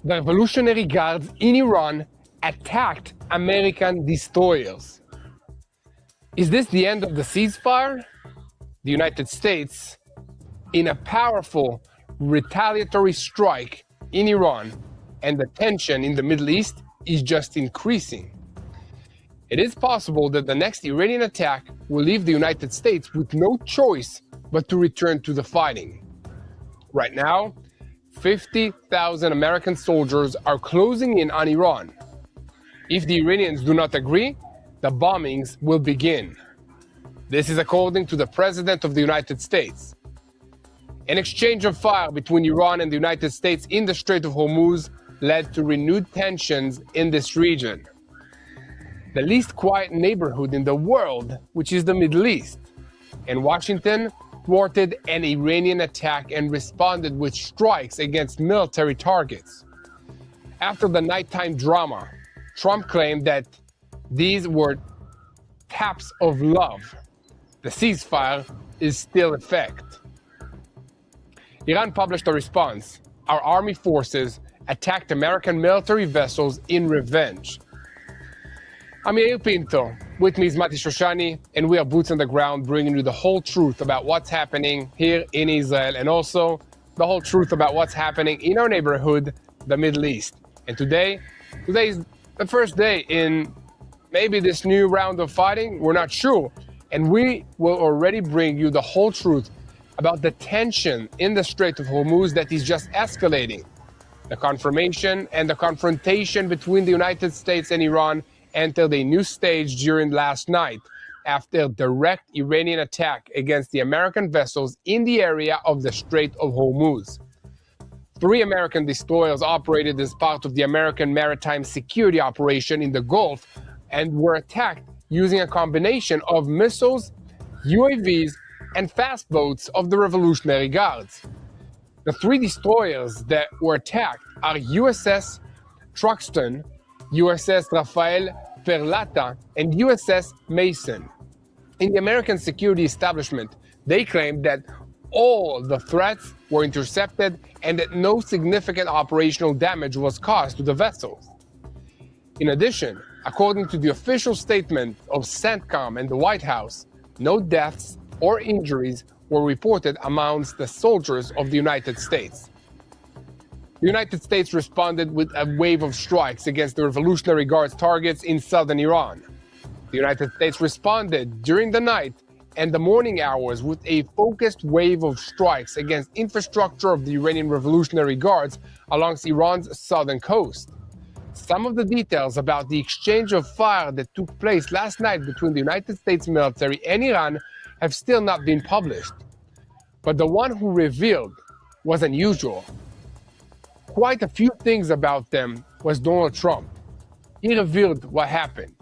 The Revolutionary Guards in Iran attacked American destroyers. Is this the end of the ceasefire? The United States, in a powerful retaliatory strike in Iran, and the tension in the Middle East is just increasing. It is possible that the next Iranian attack will leave the United States with no choice but to return to the fighting. Right now, 50,000 American soldiers are closing in on Iran. If the Iranians do not agree, the bombings will begin. This is according to the President of the United States. An exchange of fire between Iran and the United States in the Strait of Hormuz led to renewed tensions in this region. The least quiet neighborhood in the world, which is the Middle East. And Washington thwarted an Iranian attack and responded with strikes against military targets. After the nighttime drama, Trump claimed that these were taps of love. The ceasefire is still in effect. Iran published a response. Our army forces attacked American military vessels in revenge. I'm Yair Pinto. With me is Mati Shoshani, and we are boots on the ground bringing you the whole truth about what's happening here in Israel and also the whole truth about what's happening in our neighborhood, the Middle East. And today is the first day in maybe this new round of fighting. We're not sure. And we will already bring you the whole truth about the tension in the Strait of Hormuz that is just escalating. The confirmation and the confrontation between the United States and Iran entered a new stage during last night after a direct Iranian attack against the American vessels in the area of the Strait of Hormuz. 3 American destroyers operated as part of the American maritime security operation in the Gulf and were attacked using a combination of missiles, UAVs, and fast boats of the Revolutionary Guards. The 3 destroyers that were attacked are USS Truxtun, USS Rafael Perlata, and USS Mason. In the American security establishment, they claimed that all the threats were intercepted and that no significant operational damage was caused to the vessels. In addition, according to the official statement of CENTCOM and the White House, no deaths or injuries were reported amongst the soldiers of the United States. The United States responded with a wave of strikes against the Revolutionary Guards targets in southern Iran. The United States responded during the night and the morning hours with a focused wave of strikes against infrastructure of the Iranian Revolutionary Guards along Iran's southern coast. Some of the details about the exchange of fire that took place last night between the United States military and Iran have still not been published. But the one who revealed was unusual. Quite a few things about them was Donald Trump. He revealed what happened.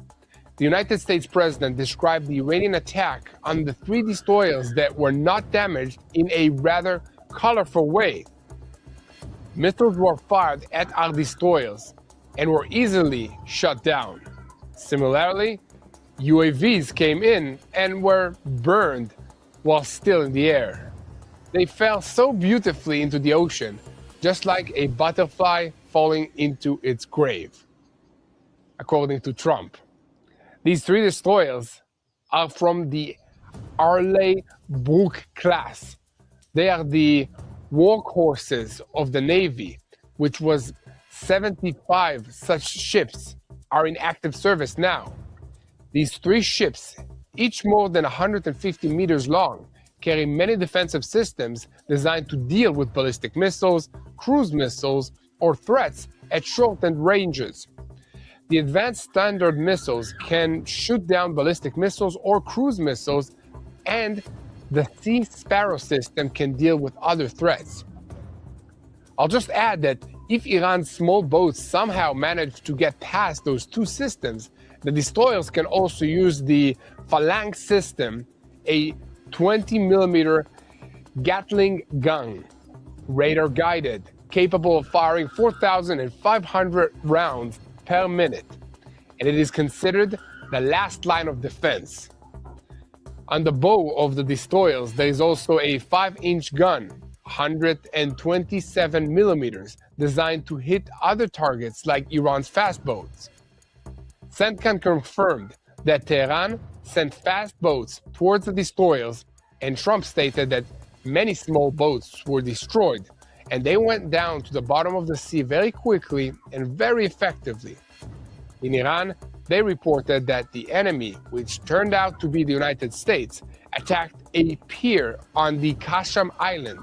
The United States president described the Iranian attack on the 3 destroyers that were not damaged in a rather colorful way. Missiles were fired at our destroyers and were easily shut down. Similarly, UAVs came in and were burned while still in the air. They fell so beautifully into the ocean, just like a butterfly falling into its grave, according to Trump. These 3 destroyers are from the Arleigh Burke class. They are the workhorses of the Navy, which was 75 such ships are in active service now. These 3 ships, each more than 150 meters long, carry many defensive systems designed to deal with ballistic missiles, cruise missiles, or threats at shortened ranges. The advanced standard missiles can shoot down ballistic missiles or cruise missiles, and the Sea Sparrow system can deal with other threats. I'll just add that if Iran's small boats somehow manage to get past those 2 systems, the destroyers can also use the Phalanx system, a 20-millimeter Gatling gun, radar-guided, capable of firing 4,500 rounds per minute, and it is considered the last line of defense. On the bow of the destroyers, there is also a 5-inch gun 127 millimeters, designed to hit other targets like Iran's fast boats. CENTCOM confirmed that Tehran sent fast boats towards the destroyers, and Trump stated that many small boats were destroyed, and they went down to the bottom of the sea very quickly and very effectively. In Iran, they reported that the enemy, which turned out to be the United States, attacked a pier on the Qashm Island.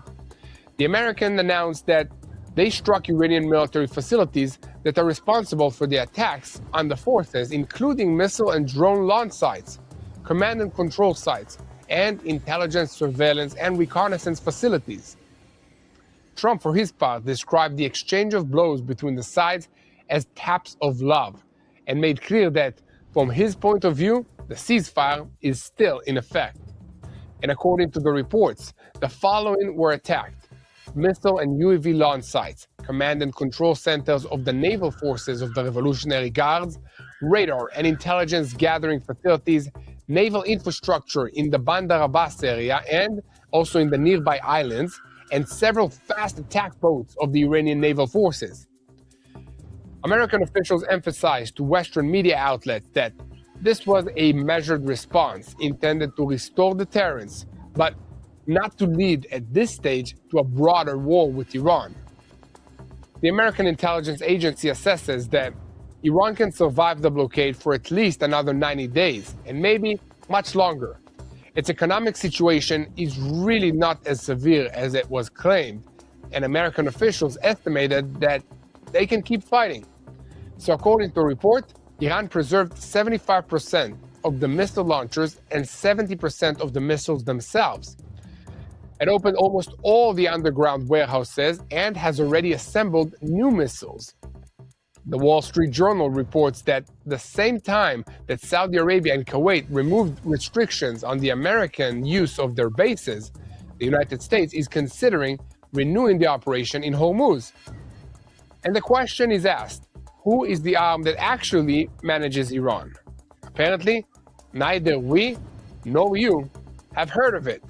The Americans announced that they struck Iranian military facilities that are responsible for the attacks on the forces, including missile and drone launch sites, command and control sites, and intelligence, surveillance, and reconnaissance facilities. Trump, for his part, described the exchange of blows between the sides as taps of love, and made clear that, from his point of view, the ceasefire is still in effect. And according to the reports, the following were attacked: missile and UAV launch sites, command and control centers of the naval forces of the Revolutionary Guards, radar and intelligence gathering facilities, naval infrastructure in the Bandar Abbas area and also in the nearby islands, and several fast attack boats of the Iranian naval forces. American officials emphasized to Western media outlets that this was a measured response intended to restore deterrence, but not to lead at this stage to a broader war with Iran. The American intelligence agency assesses that Iran can survive the blockade for at least another 90 days, and maybe much longer. Its economic situation is really not as severe as it was claimed, and American officials estimated that they can keep fighting. So according to a report, Iran preserved 75% of the missile launchers and 70% of the missiles themselves. It opened almost all the underground warehouses and has already assembled new missiles. The Wall Street Journal reports that the same time that Saudi Arabia and Kuwait removed restrictions on the American use of their bases, the United States is considering renewing the operation in Hormuz. And the question is asked, who is the arm that actually manages Iran? Apparently, neither we nor you have heard of it.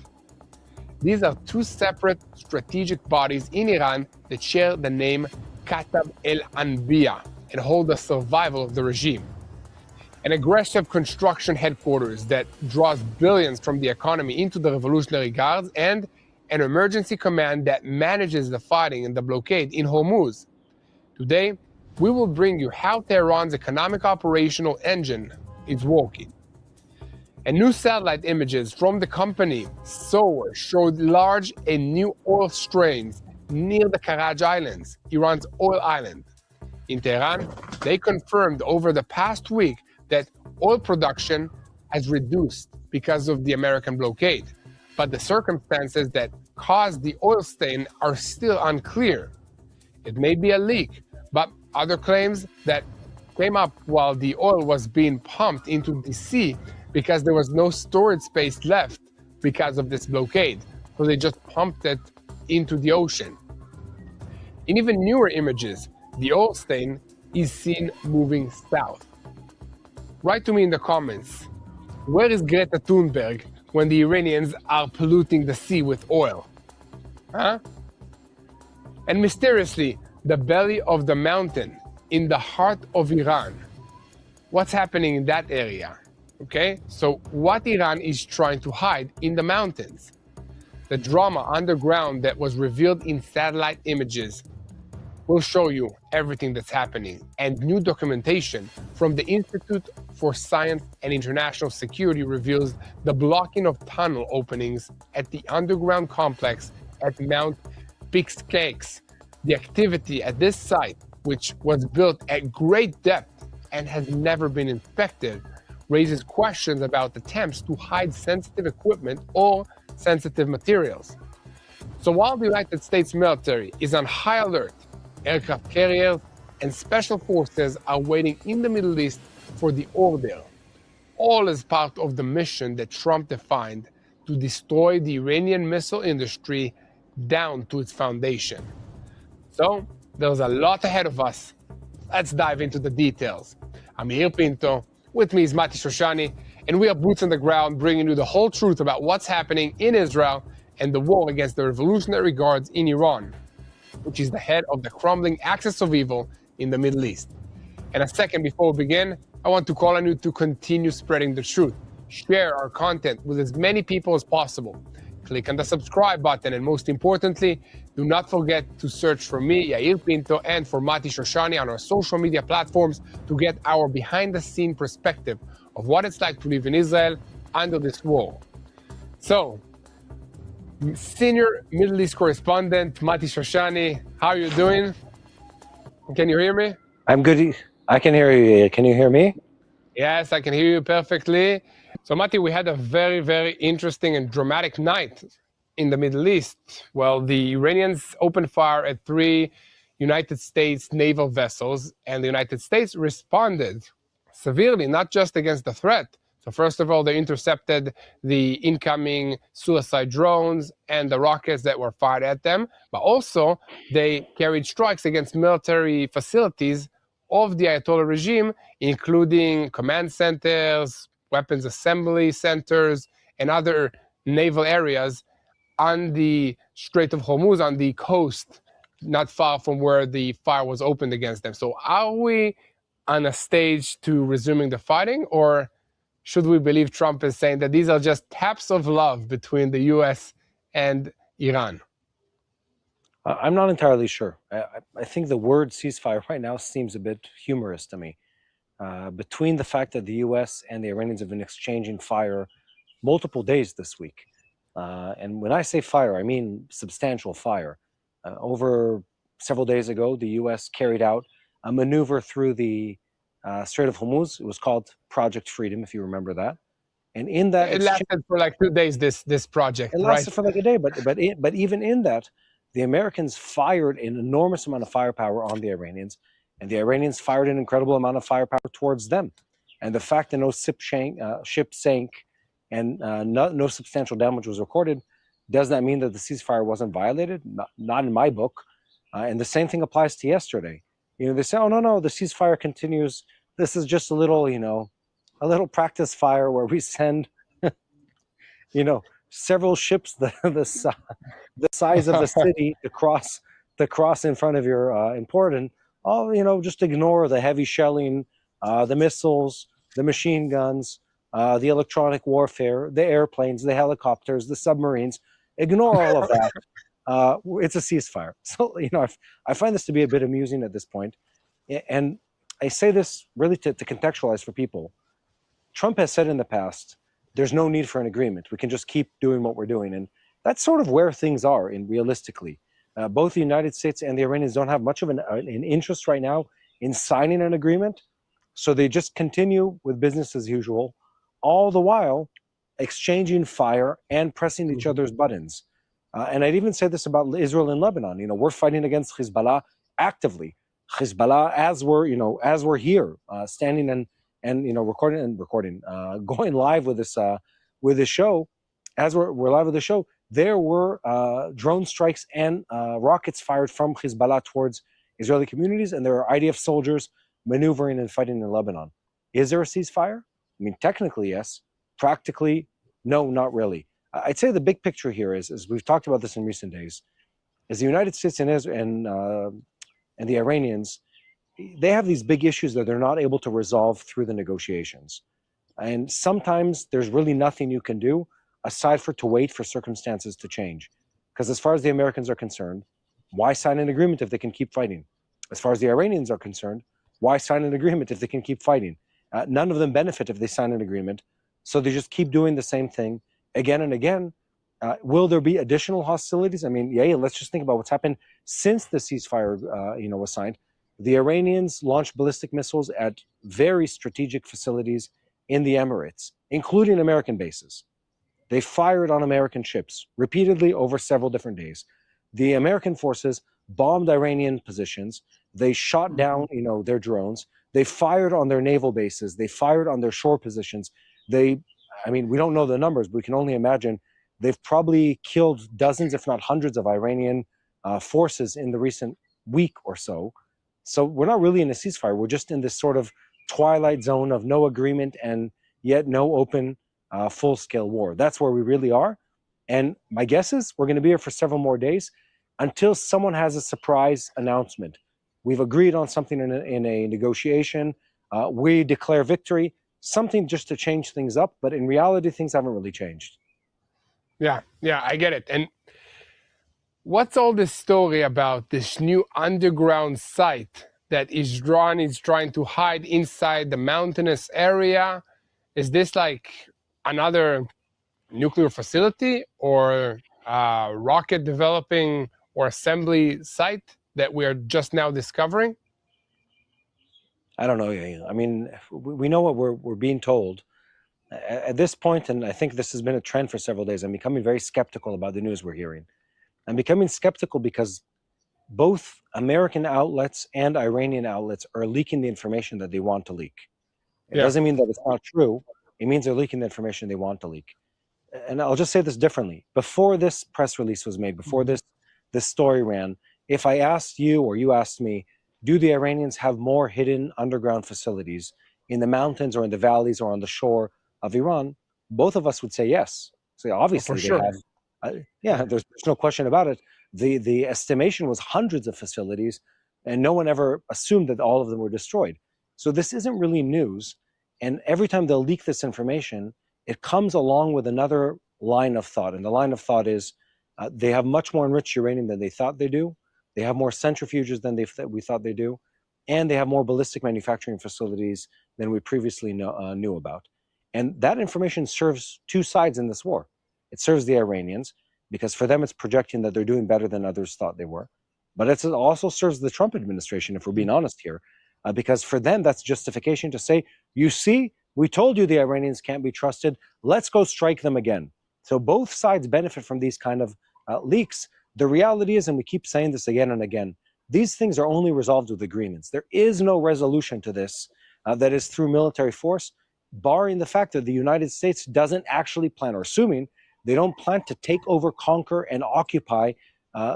These are two separate strategic bodies in Iran that share the name Katab el-Anbiya and hold the survival of the regime. An aggressive construction headquarters that draws billions from the economy into the Revolutionary Guards, and an emergency command that manages the fighting and the blockade in Hormuz. Today, we will bring you how Tehran's economic operational engine is working. And new satellite images from the company SOAR showed large and new oil strains near the Karaj Islands, Iran's oil island. In Tehran, they confirmed over the past week that oil production has reduced because of the American blockade, but the circumstances that caused the oil stain are still unclear. It may be a leak, but other claims that came up while the oil was being pumped into the sea because there was no storage space left because of this blockade, so they just pumped it into the ocean. In even newer images, the oil stain is seen moving south. Write to me in the comments, where is Greta Thunberg when the Iranians are polluting the sea with oil? Huh? And mysteriously, the belly of the mountain in the heart of Iran. What's happening in that area? Okay, so what Iran is trying to hide in the mountains? The drama underground that was revealed in satellite images will show you everything that's happening, and new documentation from the Institute for Science and International Security reveals the blocking of tunnel openings at the underground complex at Mount Pixcakes. The activity at this site, which was built at great depth and has never been inspected, raises questions about attempts to hide sensitive equipment or sensitive materials. So while the United States military is on high alert, aircraft carriers and special forces are waiting in the Middle East for the order, all as part of the mission that Trump defined to destroy the Iranian missile industry down to its foundation. So there's a lot ahead of us. Let's dive into the details. I'm Yair Pinto, with me is Mati Shoshani, and we are boots on the ground bringing you the whole truth about what's happening in Israel and the war against the Revolutionary Guards in Iran, which is the head of the crumbling axis of evil in the Middle East. And a second before we begin, I want to call on you to continue spreading the truth. Share our content with as many people as possible. Click on the subscribe button, and most importantly, do not forget to search for me, Yair Pinto, and for Mati Shoshani on our social media platforms to get our behind-the-scene perspective of what it's like to live in Israel under this war. So, senior Middle East correspondent Mati Shoshani, how are you doing? Can you hear me? I'm good. I can hear you. Can you hear me? Yes, I can hear you perfectly. So, Mati, we had a very, very interesting and dramatic night in the Middle East. Well, the Iranians opened fire at 3 United States naval vessels, and the United States responded severely, not just against the threat. So first of all, they intercepted the incoming suicide drones and the rockets that were fired at them, but also they carried strikes against military facilities of the Ayatollah regime, including command centers, weapons assembly centers, and other naval areas on the Strait of Hormuz, on the coast, not far from where the fire was opened against them. So are we on a stage to resuming the fighting, or should we believe Trump is saying that these are just taps of love between the U.S. and Iran? I'm not entirely sure. I think the word ceasefire right now seems a bit humorous to me. Between the fact that the U.S. and the Iranians have been exchanging fire multiple days this week. And when I say fire, I mean substantial fire. Over several days ago, the U.S. carried out a maneuver through the Strait of Hormuz. It was called Project Freedom, if you remember that. And in that, it lasted for like 2 days. This project, it lasted for like a day. But even in that, the Americans fired an enormous amount of firepower on the Iranians, and the Iranians fired an incredible amount of firepower towards them. And the fact that no ship sank and no substantial damage was recorded does not mean that the ceasefire wasn't violated. Not in my book. And the same thing applies to yesterday. They say, "Oh no, the ceasefire continues. This is just a little, a little practice fire where we send, several ships the size of a city to cross in front of your important. Just ignore the heavy shelling, the missiles, the machine guns, the electronic warfare, the airplanes, the helicopters, the submarines. Ignore all of that. It's a ceasefire." So, I find this to be a bit amusing at this point. And I say this really to contextualize for people. Trump has said in the past, there's no need for an agreement. We can just keep doing what we're doing. And that's sort of where things are realistically. Both the United States and the Iranians don't have much of an interest right now in signing an agreement. So they just continue with business as usual, all the while exchanging fire and pressing each other's buttons. And I'd even say this about Israel and Lebanon. We're fighting against Hezbollah actively. Hezbollah, as we're here, standing and recording, going live with this show, as we're live with the show, there were drone strikes and rockets fired from Hezbollah towards Israeli communities, and there are IDF soldiers maneuvering and fighting in Lebanon. Is there a ceasefire? I mean, technically, yes. Practically, no, not really. I'd say the big picture here is, as we've talked about this in recent days, is the United States and Israel and the Iranians, they have these big issues that they're not able to resolve through the negotiations. And sometimes there's really nothing you can do aside for to wait for circumstances to change. Because as far as the Americans are concerned, why sign an agreement if they can keep fighting? As far as the Iranians are concerned, why sign an agreement if they can keep fighting? None of them benefit if they sign an agreement. So they just keep doing the same thing again and again. Will there be additional hostilities? I mean, let's just think about what's happened since the ceasefire was signed. The Iranians launched ballistic missiles at very strategic facilities in the Emirates, including American bases. They fired on American ships repeatedly over several different days. The American forces bombed Iranian positions. They shot down, their drones. They fired on their naval bases. They fired on their shore positions. We don't know the numbers, but we can only imagine they've probably killed dozens, if not hundreds, of Iranian forces in the recent week or so. So we're not really in a ceasefire. We're just in this sort of twilight zone of no agreement and yet no open full-scale war. That's where we really are. And my guess is we're going to be here for several more days until someone has a surprise announcement. We've agreed on something in a negotiation. We declare victory, something just to change things up. But in reality, things haven't really changed. Yeah, I get it. And what's all this story about this new underground site that Israel is trying to hide inside the mountainous area? Is this like another nuclear facility or rocket developing or assembly site that we are just now discovering? I don't know. I mean, we know what we're being told. At this point, and I think this has been a trend for several days, I'm becoming very skeptical about the news we're hearing. I'm becoming skeptical because both American outlets and Iranian outlets are leaking the information that they want to leak. It doesn't mean that it's not true. It means they're leaking the information they want to leak. And I'll just say this differently. Before this press release was made, before this story ran, if I asked you or you asked me, do the Iranians have more hidden underground facilities in the mountains or in the valleys or on the shore of Iran? Both of us would say yes. So obviously they have. Yeah, there's no question about it. The estimation was hundreds of facilities, and no one ever assumed that all of them were destroyed. So this isn't really news. And every time they'll leak this information, it comes along with another line of thought. And the line of thought is they have much more enriched uranium than they thought they do. They have more centrifuges than we thought they do. And they have more ballistic manufacturing facilities than we previously knew about. And that information serves two sides in this war. It serves the Iranians, because for them it's projecting that they're doing better than others thought they were. But it also serves the Trump administration, if we're being honest here, because for them that's justification to say, you see, we told you the Iranians can't be trusted. Let's go strike them again. So both sides benefit from these kind of leaks. The reality is, and we keep saying this again and again, these things are only resolved with agreements. There is no resolution to this that is through military force, barring the fact that the United States doesn't actually plan, or assuming they don't plan to take over, conquer, and occupy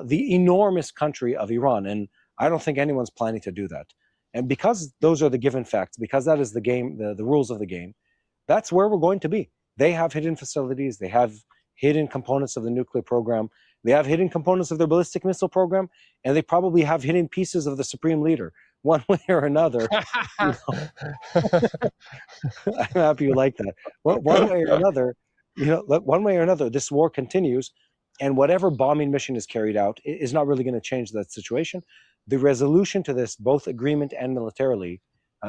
the enormous country of Iran. And I don't think anyone's planning to do that. And because those are the given facts, because that is the game, the rules of the game, that's where we're going to be. They have hidden facilities. They have hidden components of the nuclear program. They have hidden components of their ballistic missile program. And they probably have hidden pieces of the supreme leader, one way or another. I'm happy you like that. One way or another, one way or another, this war continues. And whatever bombing mission is carried out is not really going to change that situation. The resolution to this, both agreement and militarily,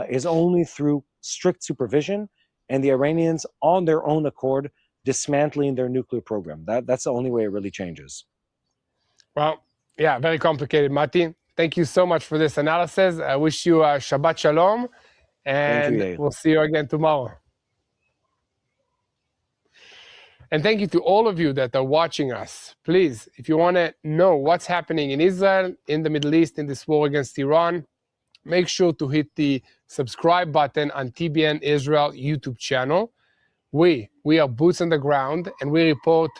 is only through strict supervision and the Iranians on their own accord dismantling their nuclear program. That's the only way it really changes. Well, yeah, very complicated, Mati. Thank you so much for this analysis. I wish you a Shabbat Shalom, and we'll see you again tomorrow. And thank you to all of you that are watching us. Please, if you want to know what's happening in Israel, in the Middle East, in this war against Iran, make sure to hit the subscribe button on TBN Israel YouTube channel. We are boots on the ground, and we report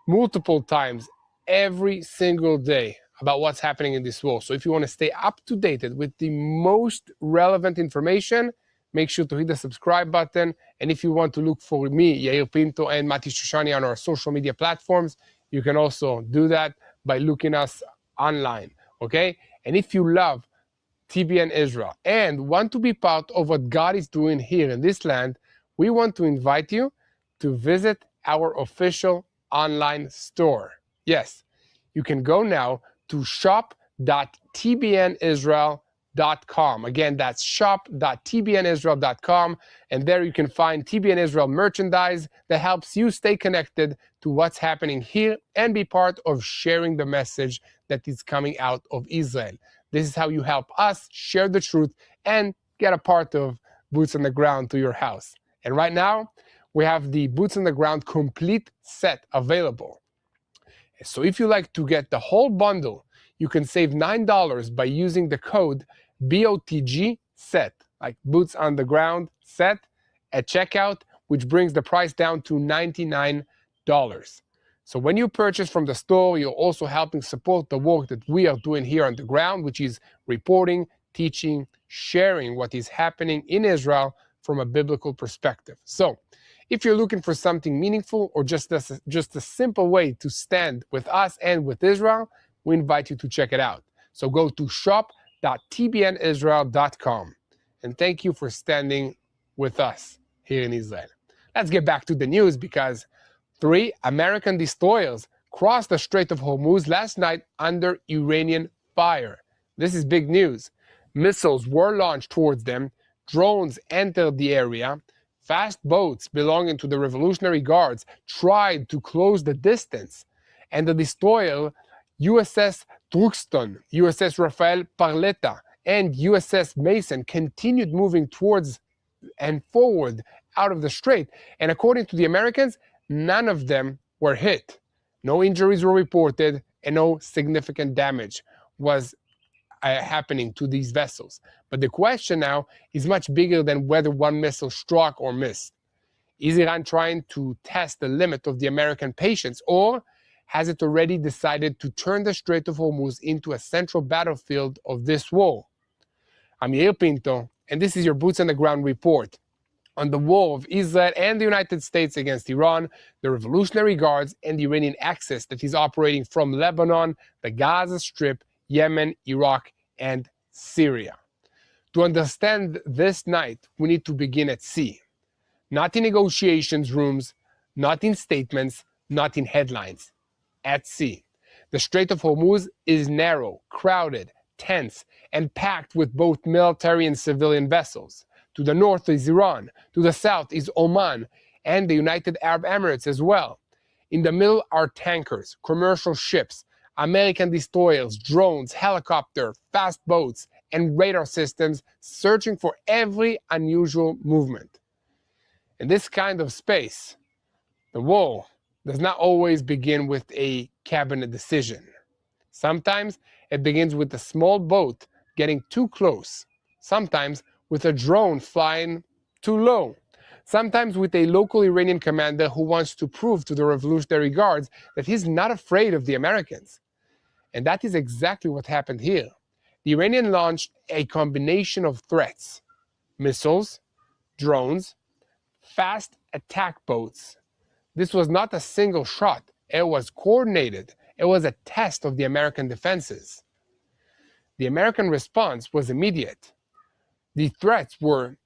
multiple times every single day about what's happening in this war. So if you want to stay up to date with the most relevant information, make sure to hit the subscribe button. And if you want to look for me, Yair Pinto, and Mati Shoshani on our social media platforms, you can also do that by looking us online, okay? And if you love TBN Israel and want to be part of what God is doing here in this land, we want to invite you to visit our official online store. Yes, you can go now to shop.tbnisrael.com. Again, that's shop.tbnisrael.com. And there you can find TBN Israel merchandise that helps you stay connected to what's happening here and be part of sharing the message that is coming out of Israel. This is how you help us share the truth and get a part of Boots on the Ground to your house. And right now, we have the Boots on the Ground complete set available. So if you like to get the whole bundle, you can save $9 by using the code BOTG SET, like Boots on the Ground SET, at checkout, which brings the price down to $99. So when you purchase from the store, you're also helping support the work that we are doing here on the ground, which is reporting, teaching, sharing what is happening in Israel from a biblical perspective. So If you're looking for something meaningful or just a simple way to stand with us and with Israel, we invite you to check it out. So go to shop.tbnisrael.com. And thank you for standing with us here in Israel. Let's get back to the news because 3 American destroyers crossed the Strait of Hormuz last night under Iranian fire. This is big news. Missiles were launched towards them, drones entered the area, fast boats belonging to the Revolutionary Guards tried to close the distance, and the destroyer USS Truxtun, USS Rafael Parletta, and USS Mason continued moving towards and forward out of the strait, and according to the Americans, none of them were hit. No injuries were reported, and no significant damage was happening to these vessels. But the question now is much bigger than whether one missile struck or missed. Is Iran trying to test the limit of the American patience, or has it already decided to turn the Strait of Hormuz into a central battlefield of this war? I'm Yair Pinto, and this is your Boots on the Ground report on the war of Israel and the United States against Iran, the Revolutionary Guards, and the Iranian axis that is operating from Lebanon, the Gaza Strip, Yemen, Iraq, and Syria. To understand this night, we need to begin at sea. Not in negotiations rooms, not in statements, not in headlines. At sea. The Strait of Hormuz is narrow, crowded, tense, and packed with both military and civilian vessels. To the north is Iran, to the south is Oman, and the United Arab Emirates as well. In the middle are tankers, commercial ships, American destroyers, drones, helicopters, fast boats, and radar systems searching for every unusual movement. In this kind of space, the war does not always begin with a cabinet decision. Sometimes it begins with a small boat getting too close, sometimes with a drone flying too low, sometimes with a local Iranian commander who wants to prove to the Revolutionary Guards that he's not afraid of the Americans. And that is exactly what happened here. The Iranians launched a combination of threats: missiles, drones, fast attack boats. This was not a single shot. It was coordinated. It was a test of the American defenses. The American response was immediate. The threats were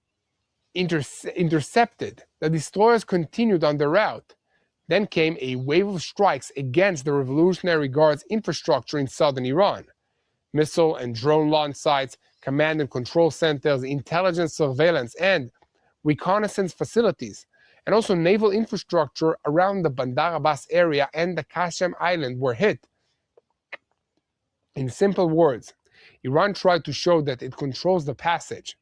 intercepted. The destroyers continued on their route. Then came a wave of strikes against the Revolutionary Guards infrastructure in southern Iran. Missile and drone launch sites, command and control centers, intelligence surveillance, and reconnaissance facilities, and also naval infrastructure around the Bandar Abbas area and the Qasem Island were hit. In simple words, Iran tried to show that it controls the passage.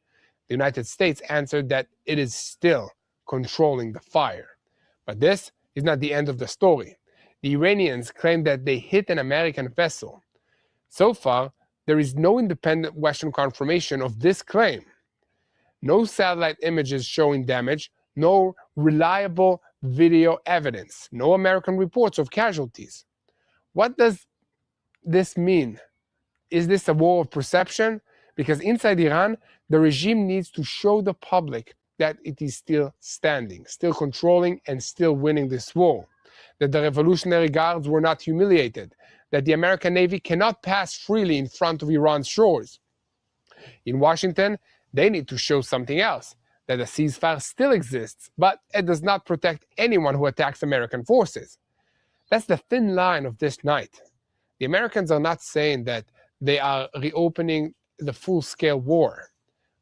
The United States answered that it is still controlling the fire. But this is not the end of the story. The Iranians claim that they hit an American vessel. So far, there is no independent Western confirmation of this claim. No satellite images showing damage, no reliable video evidence, no American reports of casualties. What does this mean? Is this a war of perception? Because inside Iran, the regime needs to show the public that it is still standing, still controlling, and still winning this war. That the Revolutionary Guards were not humiliated, that the American Navy cannot pass freely in front of Iran's shores. In Washington, they need to show something else, that a ceasefire still exists, but it does not protect anyone who attacks American forces. That's the thin line of this night. The Americans are not saying that they are reopening the full-scale war.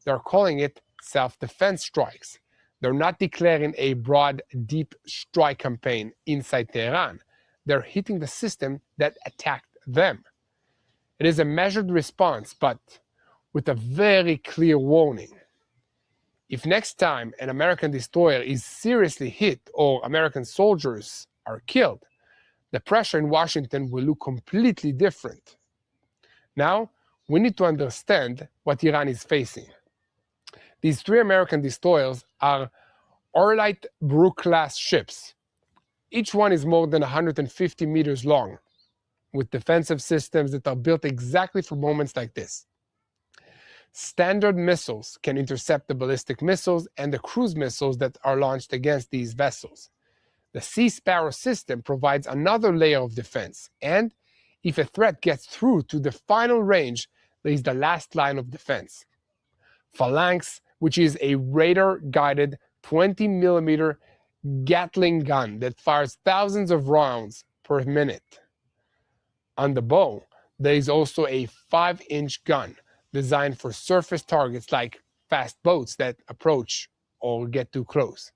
They're calling it self-defense strikes. They're not declaring a broad, deep strike campaign inside Tehran. They're hitting the system that attacked them. It is a measured response, but with a very clear warning. If next time an American destroyer is seriously hit or American soldiers are killed, the pressure in Washington will look completely different. Now, we need to understand what Iran is facing. These 3 American destroyers are Orlight Brook-class ships. Each one is more than 150 meters long, with defensive systems that are built exactly for moments like this. Standard missiles can intercept the ballistic missiles and the cruise missiles that are launched against these vessels. The Sea Sparrow system provides another layer of defense, and if a threat gets through to the final range, there is the last line of defense. Phalanx, which is a radar-guided 20mm Gatling gun that fires thousands of rounds per minute. On the bow, there is also a 5-inch gun designed for surface targets like fast boats that approach or get too close.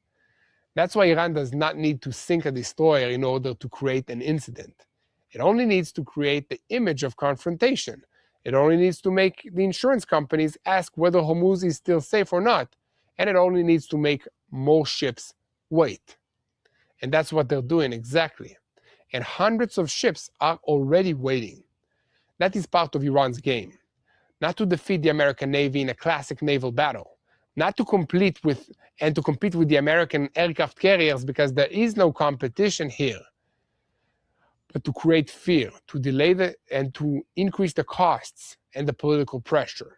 That's why Iran does not need to sink a destroyer in order to create an incident. It only needs to create the image of confrontation. It only needs to make the insurance companies ask whether Hormuz is still safe or not, and it only needs to make more ships wait. And that's what they're doing exactly. And hundreds of ships are already waiting. That is part of Iran's game. Not to defeat the American Navy in a classic naval battle, not to compete with the American aircraft carriers because there is no competition here, but to create fear, to delay and to increase the costs and the political pressure.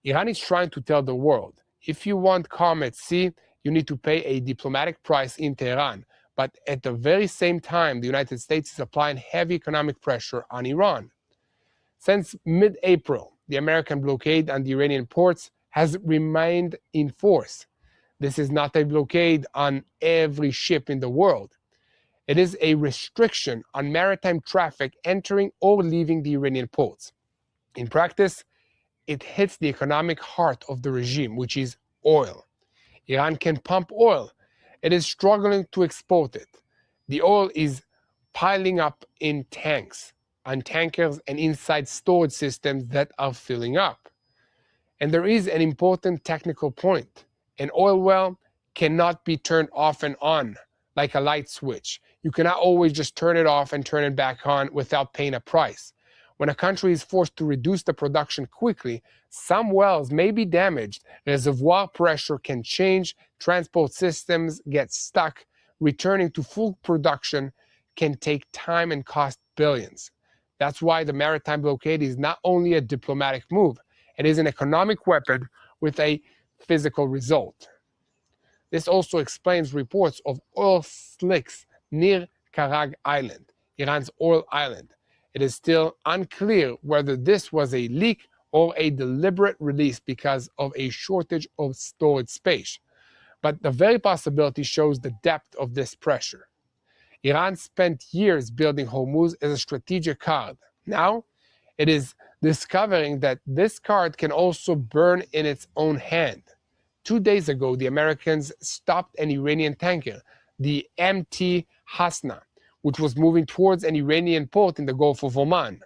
Iran is trying to tell the world, if you want calm at sea, you need to pay a diplomatic price in Tehran. But at the very same time, the United States is applying heavy economic pressure on Iran. Since mid-April, the American blockade on the Iranian ports has remained in force. This is not a blockade on every ship in the world. It is a restriction on maritime traffic entering or leaving the Iranian ports. In practice, it hits the economic heart of the regime, which is oil. Iran can pump oil. It is struggling to export it. The oil is piling up in tanks, on tankers, and inside storage systems that are filling up. And there is an important technical point. An oil well cannot be turned off and on like a light switch. You cannot always just turn it off and turn it back on without paying a price. When a country is forced to reduce the production quickly, some wells may be damaged, reservoir pressure can change, transport systems get stuck, returning to full production can take time and cost billions. That's why the maritime blockade is not only a diplomatic move, it is an economic weapon with a physical result. This also explains reports of oil slicks near Karag Island, Iran's oil island. It is still unclear whether this was a leak or a deliberate release because of a shortage of storage space. But the very possibility shows the depth of this pressure. Iran spent years building Hormuz as a strategic card. Now, it is discovering that this card can also burn in its own hand. 2 days ago, the Americans stopped an Iranian tanker, the MT Hasna, which was moving towards an Iranian port in the Gulf of Oman.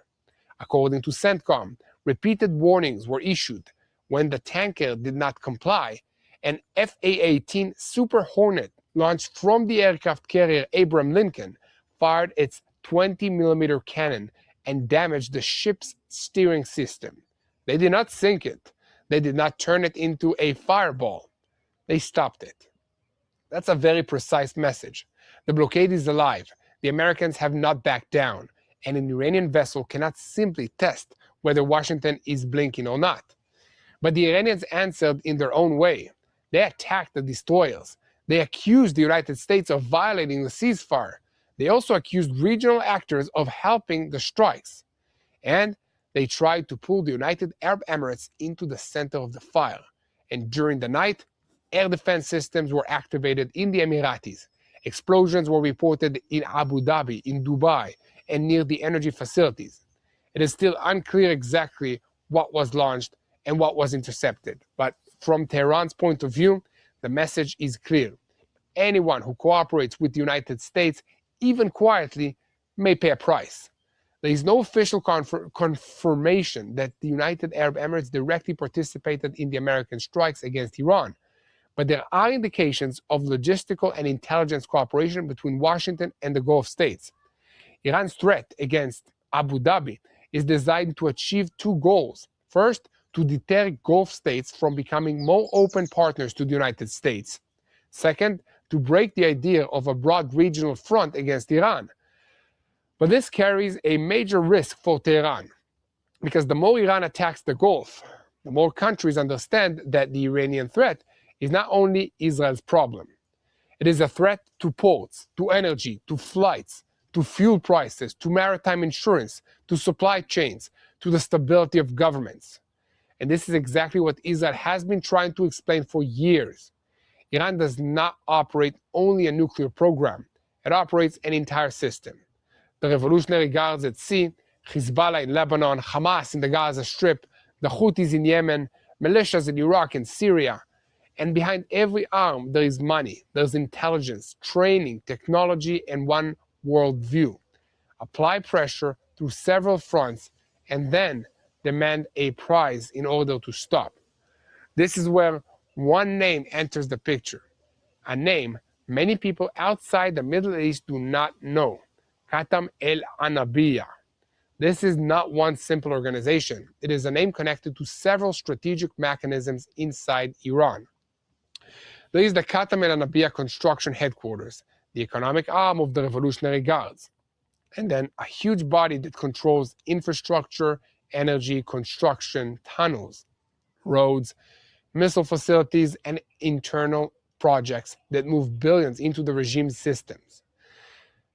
According to CENTCOM, repeated warnings were issued. When the tanker did not comply, an FA-18 Super Hornet launched from the aircraft carrier Abraham Lincoln fired its 20mm cannon and damaged the ship's steering system. They did not sink it. They did not turn it into a fireball. They stopped it. That's a very precise message. The blockade is alive. The Americans have not backed down, and an Iranian vessel cannot simply test whether Washington is blinking or not. But the Iranians answered in their own way. They attacked the destroyers. They accused the United States of violating the ceasefire. They also accused regional actors of helping the strikes. And they tried to pull the United Arab Emirates into the center of the fire. And during the night, air defense systems were activated in the Emiratis. Explosions were reported in Abu Dhabi, in Dubai, and near the energy facilities. It is still unclear exactly what was launched and what was intercepted. But from Tehran's point of view, the message is clear. Anyone who cooperates with the United States, even quietly, may pay a price. There is no official confirmation that the United Arab Emirates directly participated in the American strikes against Iran. But there are indications of logistical and intelligence cooperation between Washington and the Gulf states. Iran's threat against Abu Dhabi is designed to achieve two goals. First, to deter Gulf states from becoming more open partners to the United States. Second, to break the idea of a broad regional front against Iran. But this carries a major risk for Tehran, because the more Iran attacks the Gulf, The more countries understand that the Iranian threat is not only Israel's problem, it is a threat to ports, to energy, to flights, to fuel prices, to maritime insurance, to supply chains, to the stability of governments. And this is exactly what Israel has been trying to explain for years. Iran does not operate only a nuclear program, it operates an entire system. The Revolutionary Guards at sea, Hezbollah in Lebanon, Hamas in the Gaza Strip, the Houthis in Yemen, militias in Iraq and Syria. And behind every arm, there is money, there's intelligence, training, technology, and one world view. Apply pressure through several fronts, and then demand a prize in order to stop. This is where one name enters the picture, a name many people outside the Middle East do not know, Khatam el-Anabiya. This is not one simple organization. It is a name connected to several strategic mechanisms inside Iran. There is the Khatam el-Anabiya construction headquarters, the economic arm of the Revolutionary Guards, and then a huge body that controls infrastructure, energy, construction, tunnels, roads, missile facilities, and internal projects that move billions into the regime's systems.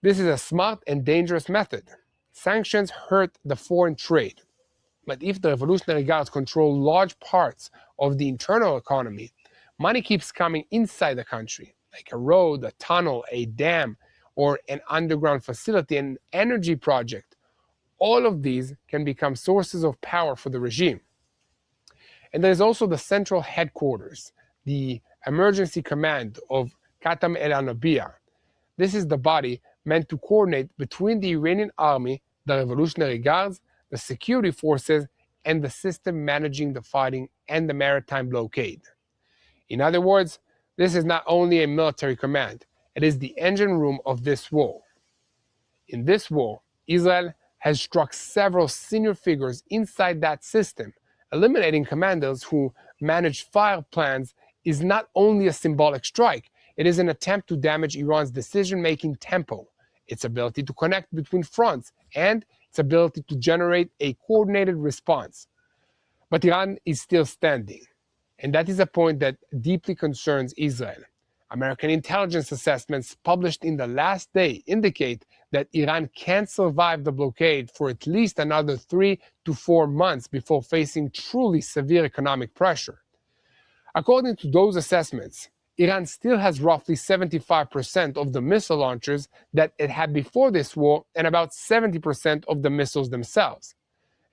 This is a smart and dangerous method. Sanctions hurt the foreign trade. But if the Revolutionary Guards control large parts of the internal economy, money keeps coming inside the country, like a road, a tunnel, a dam, or an underground facility, an energy project. All of these can become sources of power for the regime. And there's also the central headquarters, the emergency command of Khatam el-Anabiya. This is the body meant to coordinate between the Iranian army, the Revolutionary Guards, the security forces, and the system managing the fighting and the maritime blockade. In other words, this is not only a military command, it is the engine room of this war. In this war, Israel has struck several senior figures inside that system. Eliminating commanders who manage fire plans is not only a symbolic strike, it is an attempt to damage Iran's decision-making tempo, its ability to connect between fronts, and its ability to generate a coordinated response. But Iran is still standing, and that is a point that deeply concerns Israel. American intelligence assessments published in the last day indicate that Iran can't survive the blockade for at least another 3 to 4 months before facing truly severe economic pressure. According to those assessments, Iran still has roughly 75% of the missile launchers that it had before this war and about 70% of the missiles themselves.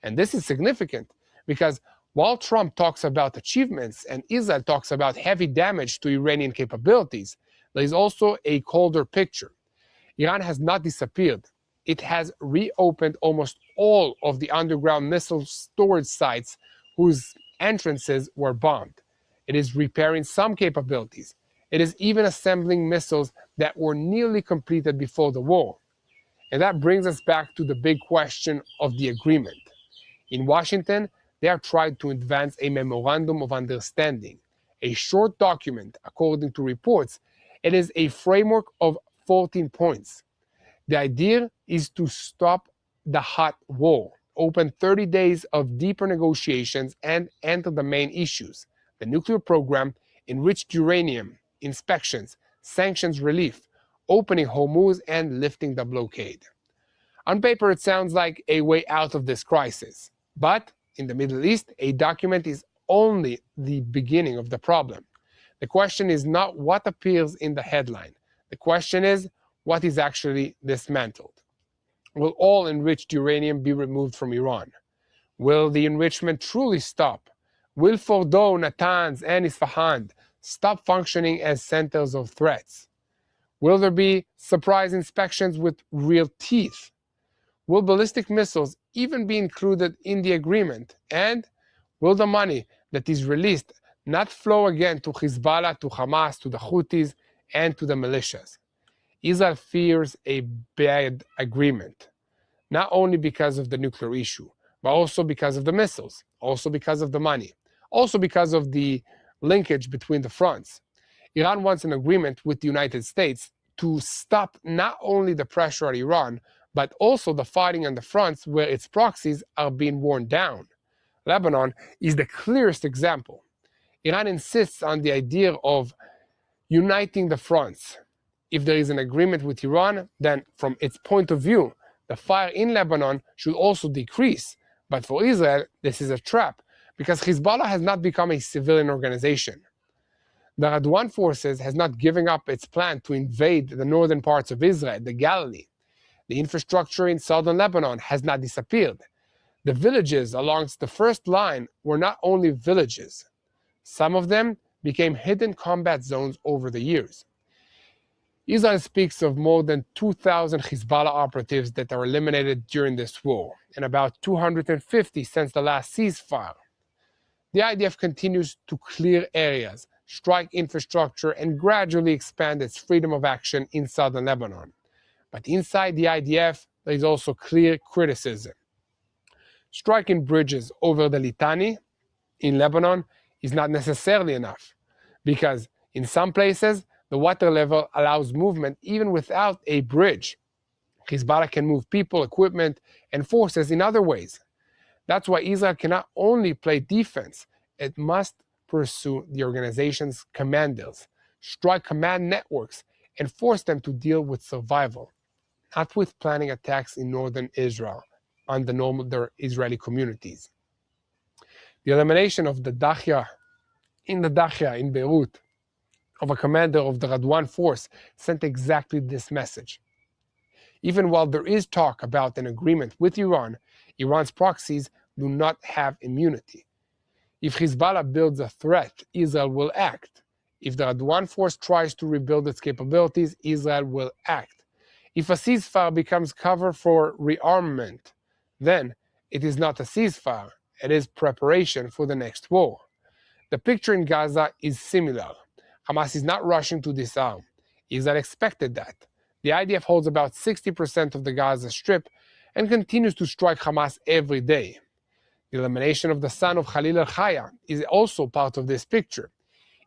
And this is significant because while Trump talks about achievements and Israel talks about heavy damage to Iranian capabilities, there is also a colder picture. Iran has not disappeared. It has reopened almost all of the underground missile storage sites whose entrances were bombed. It is repairing some capabilities. It is even assembling missiles that were nearly completed before the war. And that brings us back to the big question of the agreement. In Washington, they have tried to advance a memorandum of understanding, a short document. According to reports, it is a framework of 14 points. The idea is to stop the hot war, open 30 days of deeper negotiations, and enter the main issues: the nuclear program, enriched uranium, inspections, sanctions relief, opening Hormuz, and lifting the blockade. On paper, it sounds like a way out of this crisis. But in the Middle East, a document is only the beginning of the problem. The question is not what appears in the headline. The question is what is actually dismantled. Will all enriched uranium be removed from Iran? Will the enrichment truly stop? Will Fordow, Natanz, and Isfahan stop functioning as centers of threats? Will there be surprise inspections with real teeth? Will ballistic missiles even be included in the agreement? And will the money that is released not flow again to Hezbollah, to Hamas, to the Houthis, and to the militias? Israel fears a bad agreement, not only because of the nuclear issue, but also because of the missiles, also because of the money, also because of the linkage between the fronts. Iran wants an agreement with the United States to stop not only the pressure on Iran, but also the fighting on the fronts where its proxies are being worn down. Lebanon is the clearest example. Iran insists on the idea of uniting the fronts. If there is an agreement with Iran, then from its point of view, the fire in Lebanon should also decrease. But for Israel, this is a trap, because Hezbollah has not become a civilian organization. The Radwan forces has not given up its plan to invade the northern parts of Israel, the Galilee. The infrastructure in southern Lebanon has not disappeared. The villages along the first line were not only villages. Some of them became hidden combat zones over the years. Israel speaks of more than 2,000 Hezbollah operatives that are eliminated during this war, and about 250 since the last ceasefire. The IDF continues to clear areas, strike infrastructure, and gradually expand its freedom of action in southern Lebanon. But inside the IDF, there is also clear criticism. Striking bridges over the Litani in Lebanon is not necessarily enough, because in some places, the water level allows movement even without a bridge. Hezbollah can move people, equipment, and forces in other ways. That's why Israel cannot only play defense, it must pursue the organization's commanders, strike command networks, and force them to deal with survival, not with planning attacks in northern Israel on the normal Israeli communities. The elimination of the Dahya in Beirut of a commander of the Radwan force sent exactly this message. Even while there is talk about an agreement with Iran, Iran's proxies do not have immunity. If Hezbollah builds a threat, Israel will act. If the Radwan force tries to rebuild its capabilities, Israel will act. If a ceasefire becomes cover for rearmament, then it is not a ceasefire, it is preparation for the next war. The picture in Gaza is similar. Hamas is not rushing to disarm. Israel expected that. The IDF holds about 60% of the Gaza Strip and continues to strike Hamas every day. The elimination of the son of Khalil al-Haya is also part of this picture.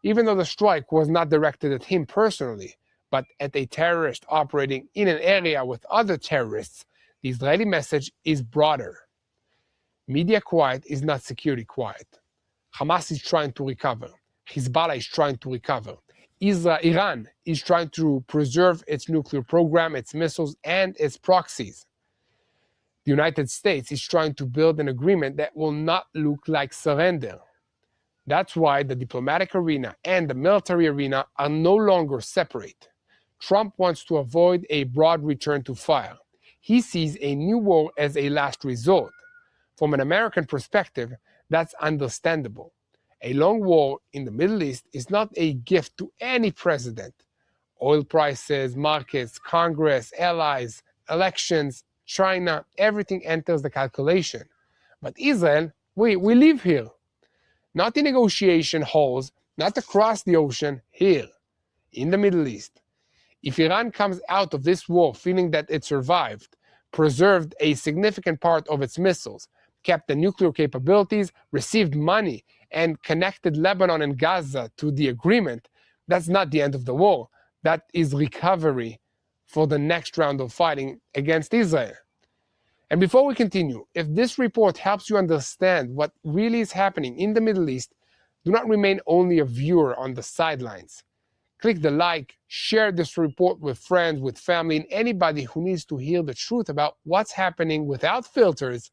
Even though the strike was not directed at him personally, but at a terrorist operating in an area with other terrorists, the Israeli message is broader. Media quiet is not security quiet. Hamas is trying to recover. Hezbollah is trying to recover. Iran is trying to preserve its nuclear program, its missiles, and its proxies. The United States is trying to build an agreement that will not look like surrender. That's why the diplomatic arena and the military arena are no longer separate. Trump wants to avoid a broad return to fire. He sees a new war as a last resort. From an American perspective, that's understandable. A long war in the Middle East is not a gift to any president. Oil prices, markets, Congress, allies, elections, China, everything enters the calculation. But Israel, we live here. Not in negotiation halls, not across the ocean, here, in the Middle East. If Iran comes out of this war feeling that it survived, preserved a significant part of its missiles, kept the nuclear capabilities, received money, and connected Lebanon and Gaza to the agreement, that's not the end of the war. That is recovery for the next round of fighting against Israel. And before we continue, if this report helps you understand what really is happening in the Middle East, do not remain only a viewer on the sidelines. Click the like, share this report with friends, with family, and anybody who needs to hear the truth about what's happening without filters.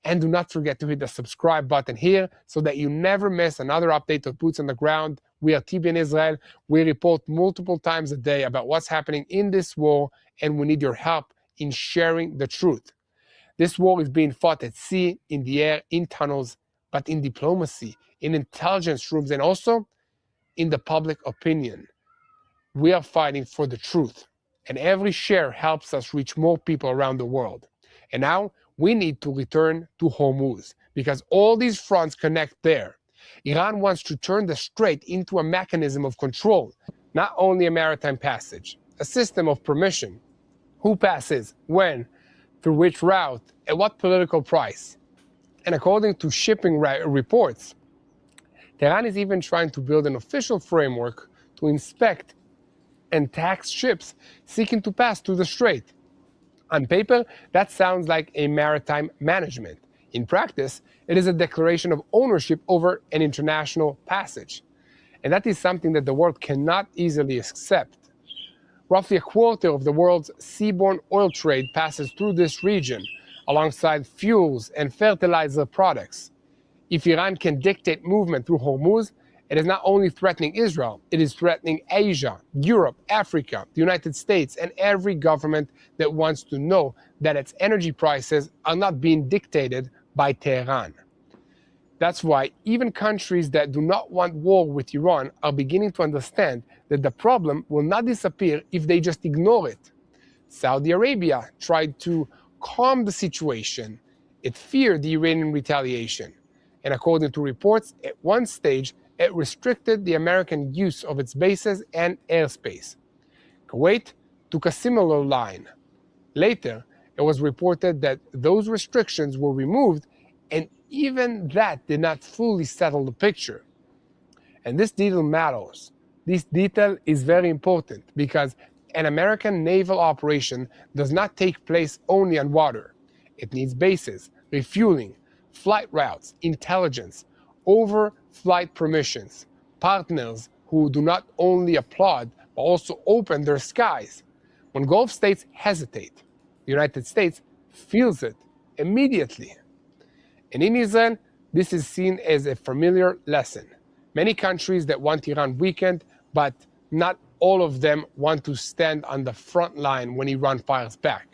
And do not forget to hit the subscribe button here so that you never miss another update of Boots on the Ground. We are TBN Israel. We report multiple times a day about what's happening in this war, and we need your help in sharing the truth. This war is being fought at sea, in the air, in tunnels, but in diplomacy, in intelligence rooms, and also in the public opinion. We are fighting for the truth, and every share helps us reach more people around the world. And now, we need to return to Hormuz, because all these fronts connect there. Iran wants to turn the strait into a mechanism of control, not only a maritime passage, a system of permission. Who passes, when, through which route, at what political price. And according to shipping reports, Tehran is even trying to build an official framework to inspect and tax ships seeking to pass through the strait. On paper, that sounds like a maritime management. In practice, it is a declaration of ownership over an international passage. And that is something that the world cannot easily accept. Roughly a quarter of the world's seaborne oil trade passes through this region, alongside fuels and fertilizer products. If Iran can dictate movement through Hormuz, it is not only threatening Israel, it is threatening Asia, Europe, Africa, the United States, and every government that wants to know that its energy prices are not being dictated by Tehran. That's why even countries that do not want war with Iran are beginning to understand that the problem will not disappear if they just ignore it. Saudi Arabia tried to calm the situation. It feared the Iranian retaliation. And according to reports, at one stage, it restricted the American use of its bases and airspace. Kuwait took a similar line. Later, it was reported that those restrictions were removed, and even that did not fully settle the picture. And this detail matters. This detail is very important because an American naval operation does not take place only on water. It needs bases, refueling, flight routes, intelligence, over-flight permissions, partners who do not only applaud but also open their skies. When Gulf states hesitate, the United States feels it immediately. And in Israel, this is seen as a familiar lesson. Many countries that want Iran weakened, but not all of them want to stand on the front line when Iran fires back.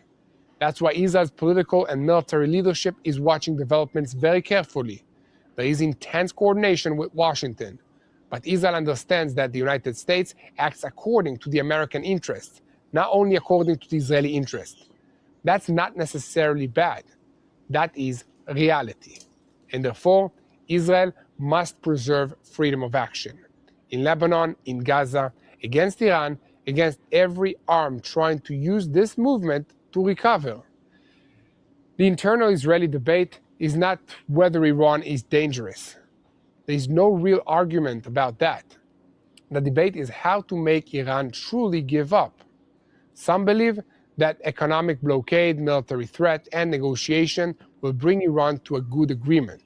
That's why Israel's political and military leadership is watching developments very carefully. There is intense coordination with Washington, but Israel understands that the United States acts according to the American interests, not only according to the Israeli interest. That's not necessarily bad. That is reality. And therefore, Israel must preserve freedom of action. In Lebanon, in Gaza, against Iran, against every arm trying to use this movement to recover. The internal Israeli debate is not whether Iran is dangerous. There is no real argument about that. The debate is how to make Iran truly give up. Some believe that economic blockade, military threat, and negotiation will bring Iran to a good agreement.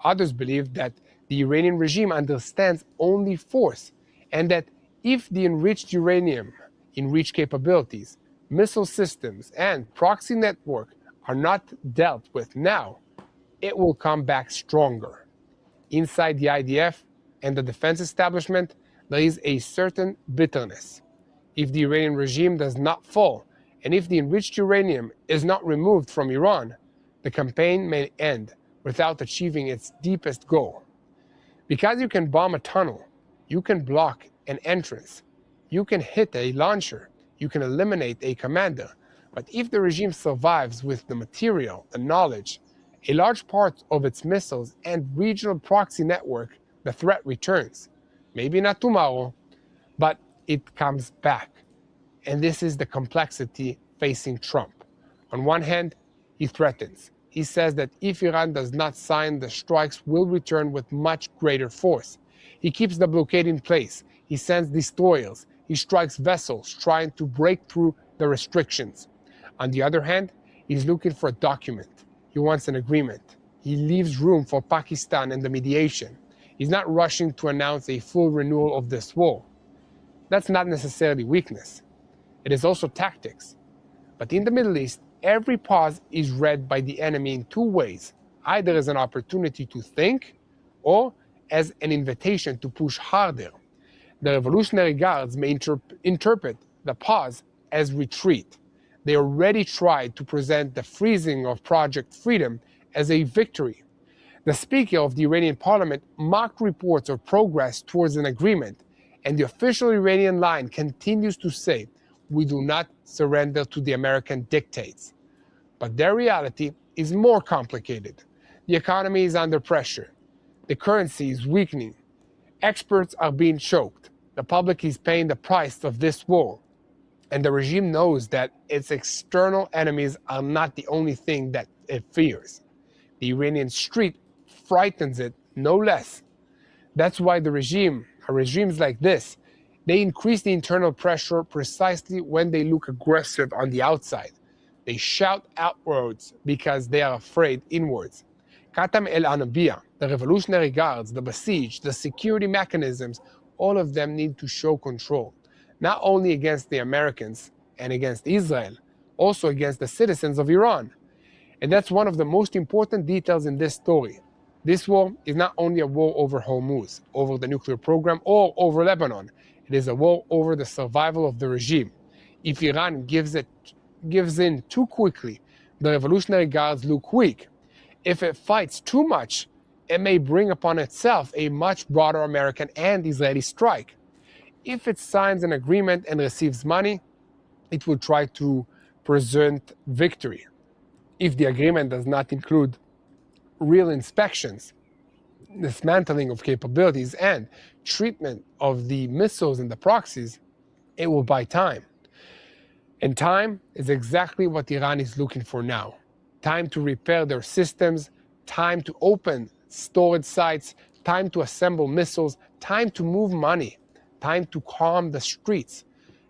Others believe that the Iranian regime understands only force, and that if the enriched uranium, enriched capabilities, missile systems, and proxy network are not dealt with now, it will come back stronger. Inside the IDF and the defense establishment, there is a certain bitterness. If the Iranian regime does not fall, and if the enriched uranium is not removed from Iran, the campaign may end without achieving its deepest goal. Because you can bomb a tunnel, you can block an entrance, you can hit a launcher, you can eliminate a commander. But if the regime survives with the material, the knowledge, a large part of its missiles and regional proxy network, the threat returns. Maybe not tomorrow, but it comes back. And this is the complexity facing Trump. On one hand, he threatens. He says that if Iran does not sign, the strikes will return with much greater force. He keeps the blockade in place. He sends destroyers. He strikes vessels trying to break through the restrictions. On the other hand, he's looking for a document. He wants an agreement. He leaves room for Pakistan and the mediation. He's not rushing to announce a full renewal of this war. That's not necessarily weakness. It is also tactics. But in the Middle East, every pause is read by the enemy in two ways, either as an opportunity to think or as an invitation to push harder. The Revolutionary Guards may interpret the pause as retreat. They already tried to present the freezing of Project Freedom as a victory. The Speaker of the Iranian parliament mocked reports of progress towards an agreement, and the official Iranian line continues to say, "We do not surrender to the American dictates." But their reality is more complicated. The economy is under pressure. The currency is weakening. Experts are being choked. The public is paying the price of this war. And the regime knows that its external enemies are not the only thing that it fears. The Iranian street frightens it no less. That's why regimes like this, they increase the internal pressure precisely when they look aggressive on the outside. They shout outwards because they are afraid inwards. Katam El Anabia, the Revolutionary Guards, the besieged, the security mechanisms, all of them need to show control, not only against the Americans and against Israel, also against the citizens of Iran. And that's one of the most important details in this story. This war is not only a war over Hormuz, over the nuclear program, or over Lebanon. It is a war over the survival of the regime. If Iran gives in too quickly, the Revolutionary Guards look weak. If it fights too much, it may bring upon itself a much broader American and Israeli strike. If it signs an agreement and receives money, it will try to present victory. If the agreement does not include real inspections, dismantling of capabilities, and treatment of the missiles and the proxies, it will buy time. And time is exactly what Iran is looking for now. Time to repair their systems, time to open storage sites, time to assemble missiles, time to move money, time to calm the streets,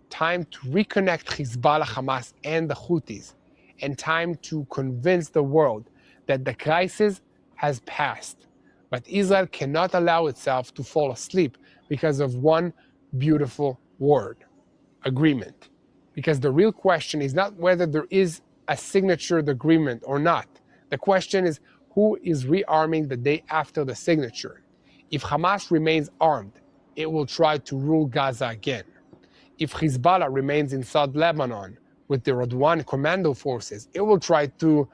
time to reconnect Hezbollah, Hamas, and the Houthis, and time to convince the world that the crisis has passed. But Israel cannot allow itself to fall asleep because of one beautiful word: agreement. Because the real question is not whether there is a signatured agreement or not. The question is who is rearming the day after the signature. If Hamas remains armed, it will try to rule Gaza again. If Hezbollah remains in South Lebanon with the Radwan commando forces, it will try to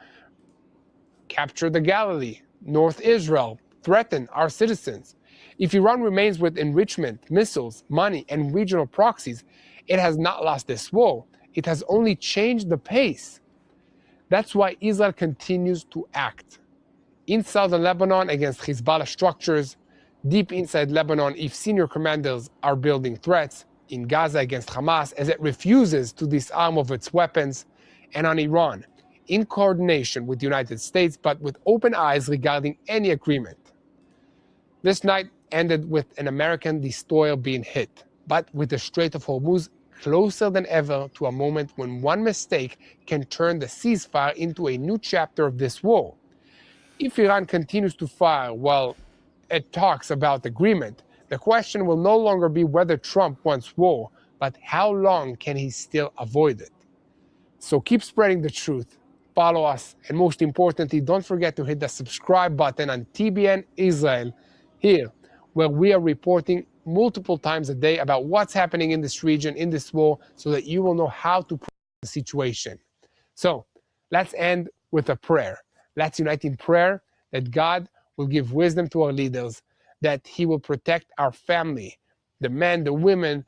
capture the Galilee, North Israel, threaten our citizens. If Iran remains with enrichment, missiles, money, and regional proxies, it has not lost this war. It has only changed the pace. That's why Israel continues to act. In southern Lebanon against Hezbollah structures, deep inside Lebanon if senior commanders are building threats, in Gaza against Hamas as it refuses to disarm of its weapons, and on Iran, in coordination with the United States but with open eyes regarding any agreement. This night ended with an American destroyer being hit, but with the Strait of Hormuz closer than ever to a moment when one mistake can turn the ceasefire into a new chapter of this war. If Iran continues to fire while it talks about agreement, the question will no longer be whether Trump wants war, but how long can he still avoid it? So keep spreading the truth, follow us, and most importantly, don't forget to hit the subscribe button on TBN Israel here, where we are reporting multiple times a day about what's happening in this region, in this war, so that you will know how to protect the situation. So let's end with a prayer. Let's unite in prayer that God will give wisdom to our leaders, that he will protect our family, the men, the women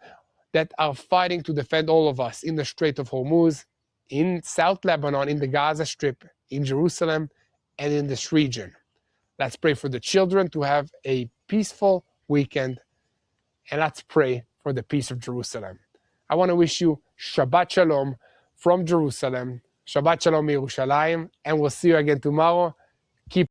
that are fighting to defend all of us in the Strait of Hormuz, in South Lebanon, in the Gaza Strip, in Jerusalem, and in this region. Let's pray for the children to have a peaceful weekend, and let's pray for the peace of Jerusalem. I want to wish you Shabbat Shalom from Jerusalem, Shabbat Shalom Yerushalayim, and we'll see you again tomorrow.